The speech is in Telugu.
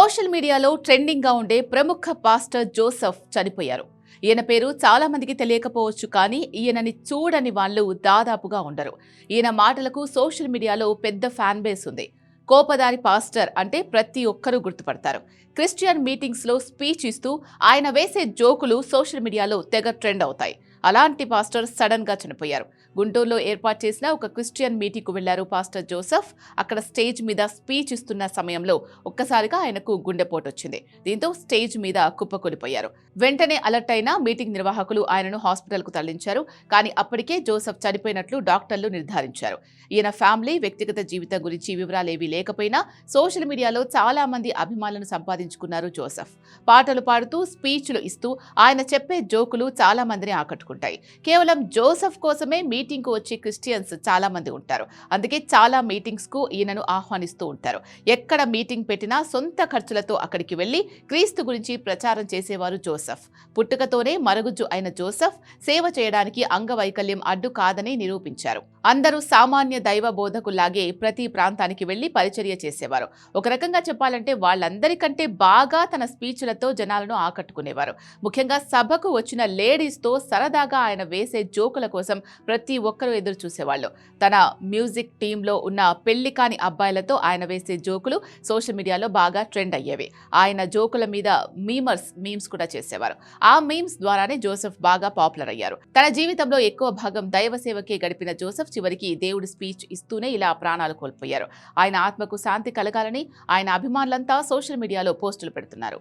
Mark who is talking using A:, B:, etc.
A: సోషల్ మీడియాలో ట్రెండింగ్ గా ఉండే ప్రముఖ పాస్టర్ జోసెఫ్ చనిపోయారు. ఈయన పేరు చాలా మందికి తెలియకపోవచ్చు, కానీ ఈయనని చూడని వాళ్ళు దాదాపుగా ఉండరు. ఈయన మాటలకు సోషల్ మీడియాలో పెద్ద ఫ్యాన్ బేస్ ఉంది. కోపదారి పాస్టర్ అంటే ప్రతి ఒక్కరూ గుర్తుపడతారు. క్రిస్టియన్ మీటింగ్స్ లో స్పీచ్ ఇస్తూ ఆయన వేసే జోకులు సోషల్ మీడియాలో తెగ ట్రెండ్ అవుతాయి. అలాంటి పాస్టర్ సడన్ గా చనిపోయారు. గుంటూరులో ఏర్పాటు చేసిన ఒక క్రిస్టియన్ మీటింగ్ కు వెళ్లారు పాస్టర్ జోసెఫ్. అక్కడ స్టేజ్ మీద స్పీచ్ ఇస్తున్న సమయంలో ఒక్కసారిగా ఆయనకు గుండెపోటు వచ్చింది. దీంతో స్టేజ్ మీద కుప్పకూలిపోయారు. వెంటనే అలర్ట్ అయిన మీటింగ్ నిర్వాహకులు ఆయనను హాస్పిటల్ కు తరలించారు. కానీ అప్పటికే జోసెఫ్ చనిపోయినట్లు డాక్టర్లు నిర్ధారించారు. ఈయన ఫ్యామిలీ, వ్యక్తిగత జీవితం గురించి వివరాలేవీ లేకపోయినా సోషల్ మీడియాలో చాలా మంది అభిమానులను సంపాదించుకున్నారు జోసెఫ్. పాటలు పాడుతూ, స్పీచ్లు ఇస్తూ ఆయన చెప్పే జోకులు చాలా మందిని ఆకట్టుకుంటాయి. కేవలం జోసెఫ్ కోసమే మీటింగ్ కు వచ్చే క్రిస్టియన్స్ చాలా మంది ఉంటారు. అందుకే చాలా మీటింగ్స్ కు ఈయనను ఆహ్వానిస్తూ ఉంటారు. ఎక్కడ మీటింగ్ పెట్టినా సొంత ఖర్చులతో అక్కడికి వెళ్లి క్రీస్తు గురించి ప్రచారం చేసేవారు జోసెఫ్. పుట్టుకతోనే మరుగుజ్జు అయిన జోసెఫ్ సేవ చేయడానికి అంగవైకల్యం అడ్డు కాదని నిరూపించారు. అందరూ సామాన్య దైవ బోధకుల్లాగే ప్రతి ప్రాంతానికి వెళ్లి పరిచర్య చేసేవారు. ఒక రకంగా చెప్పాలంటే వాళ్ళందరికంటే బాగా తన స్పీచ్లతో జనాలను ఆకట్టుకునేవారు. ముఖ్యంగా సభకు వచ్చిన లేడీస్ తో సరదాగా ఆయన వేసే జోకుల కోసం ప్రతి ఒక్కరూ ఎదురు చూసేవాళ్ళు. తన మ్యూజిక్ టీంలో ఉన్న పెళ్లి కాని అబ్బాయిలతో ఆయన వేసే జోకులు సోషల్ మీడియాలో బాగా ట్రెండ్ అయ్యేవి. ఆయన జోకుల మీద మీమ్స్ కూడా చేసేవారు. ఆ మీమ్స్ ద్వారానే జోసెఫ్ బాగా పాపులర్ అయ్యారు. తన జీవితంలో ఎక్కువ భాగం దైవ సేవకే గడిపిన జోసెఫ్ చివరికి దేవుడి స్పీచ్ ఇస్తూనే ఇలా ప్రాణాలు కోల్పోయారు. ఆయన ఆత్మకు శాంతి కలగాలని ఆయన అభిమానులంతా సోషల్ మీడియాలో పోస్టులు పెడుతున్నారు.